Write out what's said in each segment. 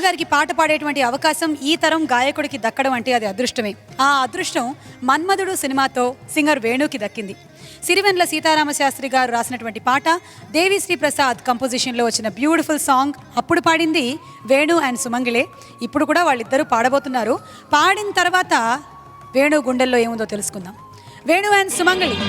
గారికి పాట పాడేటువంటి అవకాశం ఈ తరం గాయకుడికి దక్కడం అంటే అది అదృష్టమే. ఆ అదృష్టం మన్మధుడు సినిమాతో సింగర్ వేణుకి దక్కింది. సిరివెన్నెల సీతారామశాస్త్రి గారు రాసినటువంటి పాట దేవిశ్రీ ప్రసాద్ కంపోజిషన్లో వచ్చిన బ్యూటిఫుల్ సాంగ్. అప్పుడు పాడింది వేణు అండ్ సుమంగిలే. ఇప్పుడు కూడా వాళ్ళిద్దరూ పాడబోతున్నారు. పాడిన తర్వాత వేణు గుండెల్లో ఏముందో తెలుసుకుందాం. వేణు అండ్ సుమంగళి.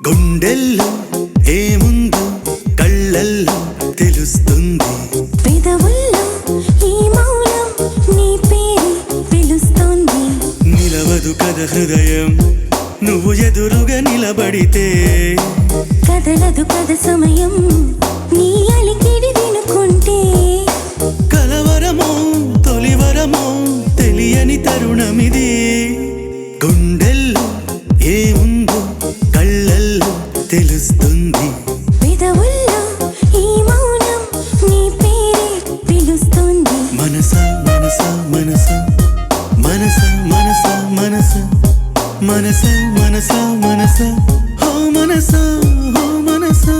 గుండెల్లో ఏముందో కళ్ళల్లో తెలుస్తుంది, పెదవుల్లో ఈ మౌనం నీ పేరు పిలుస్తుంది. నిలవదు కథ హృదయం నువ్వు ఎదురుగా నిలబడితే, కదలదు కథ సమయం నీ అలికిడి వినుకుంటే. కలవరమో తొలివరమో తెలియని తరుణమిది. గుండెల్లో ఏముందో కళ్ళల్లో తెలుస్తుంది, పెదవుల్లో ఈ మౌనం నీ పేరే పిలుస్తుంది. మనసా మనసా మనసా మనసా మనసా మనసా మనసా మనసా మనసా హో మనసా హో మనసా.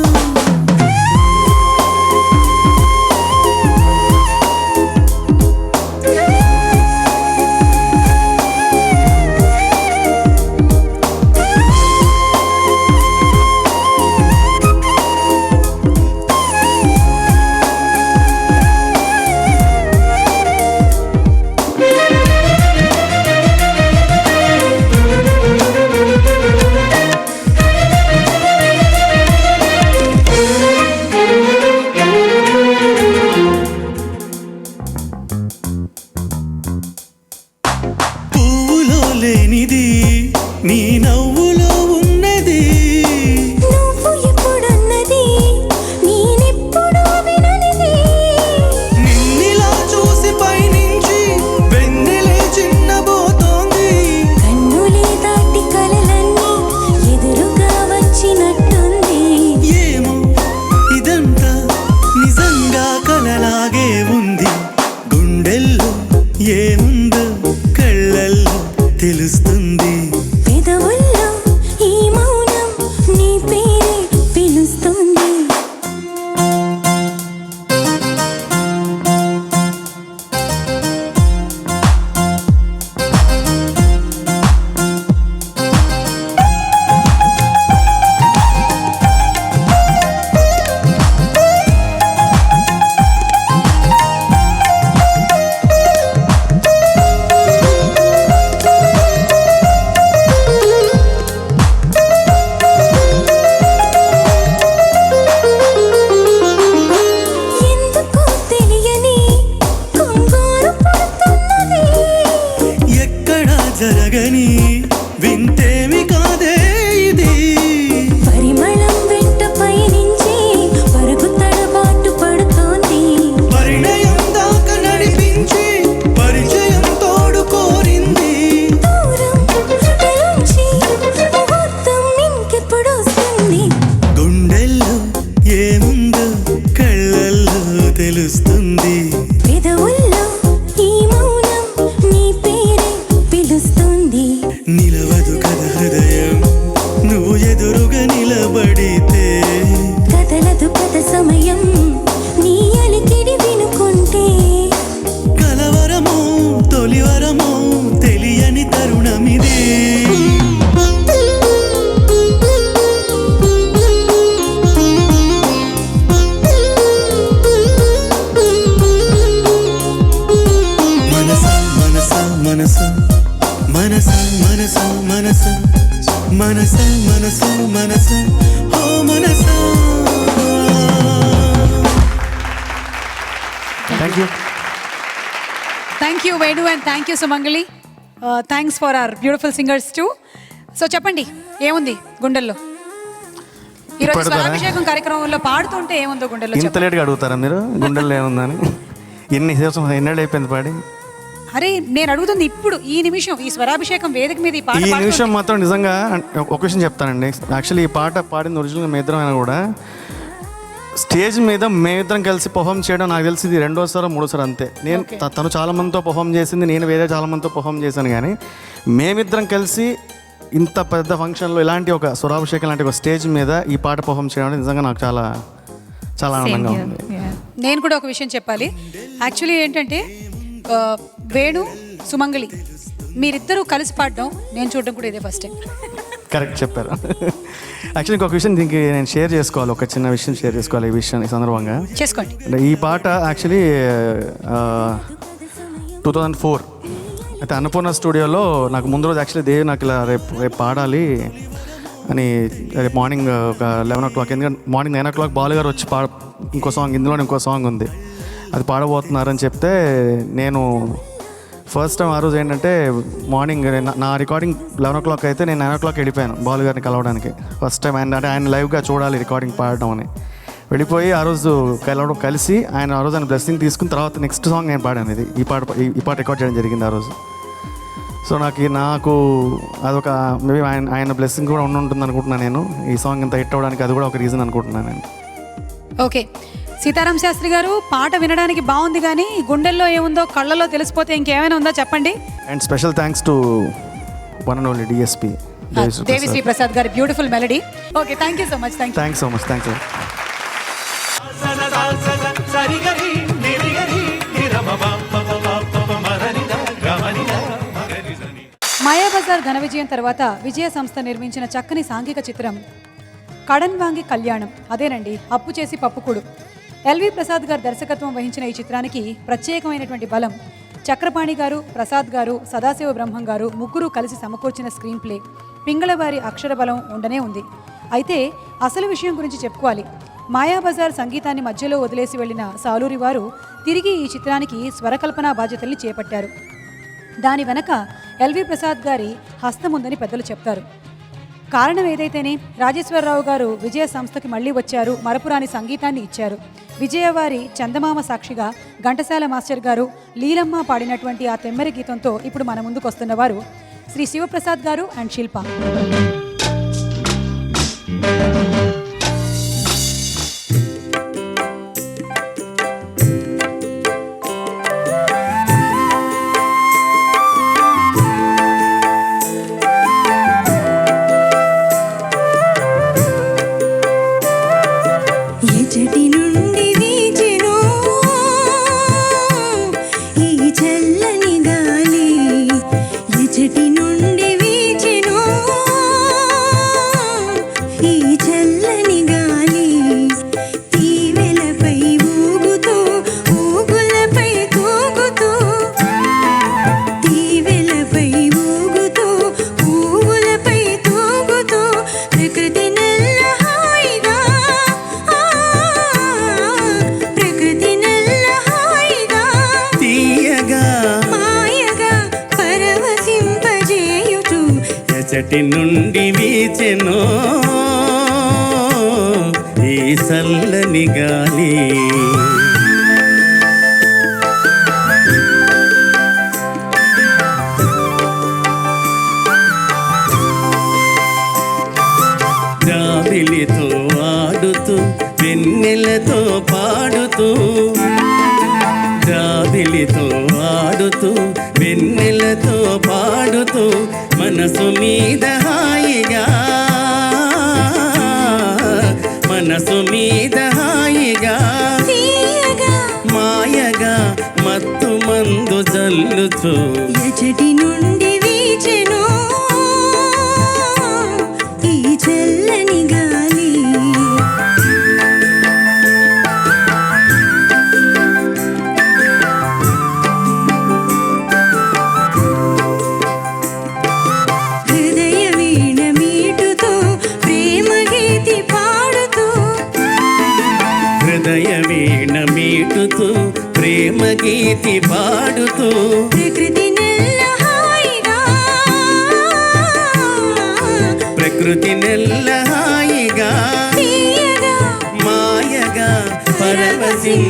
లేనిది నీ నవ్వులో ఉన్నది, నువ్వు ఎప్పుడన్నది నేనెప్పుడు విననిది. నిన్నిలా చూసి పైనుంచి వెన్నెలే చిన్నబోతోంది, కన్నులే దాటి కలలన్నీ ఎదురుగా వచ్చినట్టుంది. ఏమో ఇదంతా నిజంగా కలలాగే ఉంది. గుండెల్లో ఏముందో కళ్ళల్లో తెలుస్తుంది, పెదవుల్లో ఈ మౌనం నీ పేరే పిలుస్తుంది. జరగని వింతేమి కాదే ఇది, పరిమళం వెంట పయనించి పరుగు తడబాటు పడుతోంది. పరిణయం దాకా నడిపించి పరిచయం తోడు కోరింది. దూరం నుంచి ముహూర్తం ఇంకెప్పుడొస్తుంది. గుండెల్లో ఏముందో కళ్ళల్లో తెలుస్తుంది, పెదవుల్లో ఈ మౌనం నీ పేరే పిలుస్తుంది. నిలవదు కథ హృదయం నువ్వు ఎదురుగా నిలబడితే, కదలదు కథ సమయం నీ అలికిడి వినుకుంటే. కలవరమో తొలివరమో తెలియని తరుణమిదే. మనసా మనసా మనసా మనసా మనసా మనసా మనసా ఓ మనసా thank you Venu and thank you Sumangali. Thanks for our beautiful singers too. So చెప్పండి, ఏముంది గుండెల్లో? ఈరోజు స్వరాభిషేకం కార్యక్రమంలో పాడుతుంటే ఏముందో గుండెల్లో? ఇంత లేట్గా అడుగుతారా మీరు గుండెల్లో ఏముందని? ఎన్నేళ్ళు అయిపోయింది పాడి? అరే నేను అడుగుతుంది ఇప్పుడు ఈ నిమిషం, ఈ స్వరాభిషేకం వేదిక మీద ఈ పాట ఈ పాడుతుంటే. నిమిషం మాత్రం నిజంగా ఒక విషయం చెప్తానండి. యాక్చువల్లీ ఈ పాట పాడింది ఒరిజినల్గా మేమిద్దరం అయినా కూడా స్టేజ్ మీద మేమిద్దరం కలిసి పర్ఫామ్ చేయడం నాకు తెలిసి ఇది రెండోసారో మూడోసారి అంతే. నేను తను చాలా మందితో పర్ఫామ్ చేసింది, నేను వేరే చాలా మందితో పర్ఫామ్ చేశాను, కానీ మేమిద్దరం కలిసి ఇంత పెద్ద ఫంక్షన్లో ఇలాంటి ఒక స్వరాభిషేకం లాంటి ఒక స్టేజ్ మీద ఈ పాట పర్ఫామ్ చేయడం అనేది నిజంగా నాకు చాలా చాలా ఆనందంగా ఉంది. నేను కూడా ఒక విషయం చెప్పాలి. యాక్చువల్లీ ఏంటంటే వేణు సుమంగళి మీరిద్దరూ కలిసి పాడడం నేను చూడడం కూడా ఇదే ఫస్ట్ టైం. కరెక్ట్ చెప్పారు. యాక్చువల్లీ ఇంకొక విషయం దీనికి నేను షేర్ చేసుకోవాలి, ఒక చిన్న విషయం షేర్ చేసుకోవాలి ఈ విషయం ఈ సందర్భంగా. చేసుకోండి. ఈ పాట యాక్చువల్లీ 2004 అయితే అన్నపూర్ణ స్టూడియోలో నాకు ముందు రోజు యాక్చువల్లీ దేవి నాకు ఇలా రేపు పాడాలి అని, రేపు మార్నింగ్ ఒక 11 o'clock, ఎందుకంటే మార్నింగ్ 9 o'clock బాలు గారు వచ్చి ఇంకో సాంగ్, ఇందులో ఇంకో సాంగ్ ఉంది అది పాడబోతున్నారని చెప్తే, నేను ఫస్ట్ టైం ఆ రోజు ఏంటంటే మార్నింగ్ నా రికార్డింగ్ 11 o'clock అయితే నేను 9 o'clock వెళ్ళిపోయాను బాలు గారిని కలవడానికి. ఫస్ట్ టైం ఆయన లైవ్గా చూడాలి రికార్డింగ్ పాడటం అని వెళ్ళిపోయి ఆ రోజు కలిసి ఆ రోజు ఆయన బ్లెస్సింగ్ తీసుకున్న తర్వాత నెక్స్ట్ సాంగ్ నేను పాడాను. ఇది ఈ పాట రికార్డ్ చేయడం జరిగింది ఆ రోజు. సో నాకు అదొక మేబీ ఆయన బ్లెస్సింగ్ కూడా ఉంటుంది అనుకుంటున్నాను నేను. ఈ సాంగ్ ఇంత హిట్ అవ్వడానికి అది కూడా ఒక రీజన్ అనుకుంటున్నాను నేను. ఓకే, సీతారాం శాస్త్రి గారు పాట వినడానికి బాగుంది, కానీ గుండెల్లో ఏముందో కళ్ళలో తెలిసిపోతే ఇంకేమైనా ఉందా చెప్పండి. And special thanks to one and only DSP Devi Sri Prasad గారి beautiful melody. Okay, thank you so much. Thanks so much. Thanks. Mayabazar ఘన విజయం తర్వాత విజయ సంస్థ నిర్మించిన చక్కని సాంఘిక చిత్రం కడన్ వాంగి కళ్యాణం. అదేనండి, అప్పు చేసి పప్పుకుడు. ఎల్వి ప్రసాద్ గారు దర్శకత్వం వహించిన ఈ చిత్రానికి ప్రత్యేకమైనటువంటి బలం చక్రపాణి గారు, ప్రసాద్ గారు, సదాశివ బ్రహ్మం గారు ముగ్గురు కలిసి సమకూర్చిన స్క్రీన్ ప్లే, పింగళవారి అక్షర బలం ఉండనే ఉంది. అయితే అసలు విషయం గురించి చెప్పుకోవాలి. మాయాబజార్ సంగీతాన్ని మధ్యలో వదిలేసి వెళ్లిన సాలూరి వారు తిరిగి ఈ చిత్రానికి స్వరకల్పనా బాధ్యతల్ని చేపట్టారు. దాని వెనక ఎల్వి ప్రసాద్ గారి హస్తముందని పెద్దలు చెప్తారు. కారణం ఏదైతేనే రాజేశ్వరరావు గారు విజయ సంస్థకి మళ్లీ వచ్చారు, మరపురాని సంగీతాన్ని ఇచ్చారు. విజయవారి చందమామ సాక్షిగా ఘంటసాల మాస్టర్ గారు, లీలమ్మ పాడినటువంటి ఆ తెమ్మరి గీతంతో ఇప్పుడు మన ముందుకు వస్తున్నవారు శ్రీ శివప్రసాద్ గారు అండ్ శిల్ప. ఎచటి నుండి వీచెనో ఈ చల్లని గాలి, జాబిలితో ఆడుతూ వెన్నెలతో పాడుతూ, జాబిలితో ఆడుతూ వెన్నెలతో పాడుతూ, మనసు మీద హాయిగా, మనసు మీద హాయిగా, మాయగా మత్తు మందు జల్లుచు ఎచటి నుండి వీచెను ఈ చల్లని గాలి. ప్రేమ గీతి పాడుతూ ప్రకృతి నెల్ల హాయిగా ప్రకృతి నెల్ల హాయిగా తీయగా మాయగా పరవశింపజేయుచు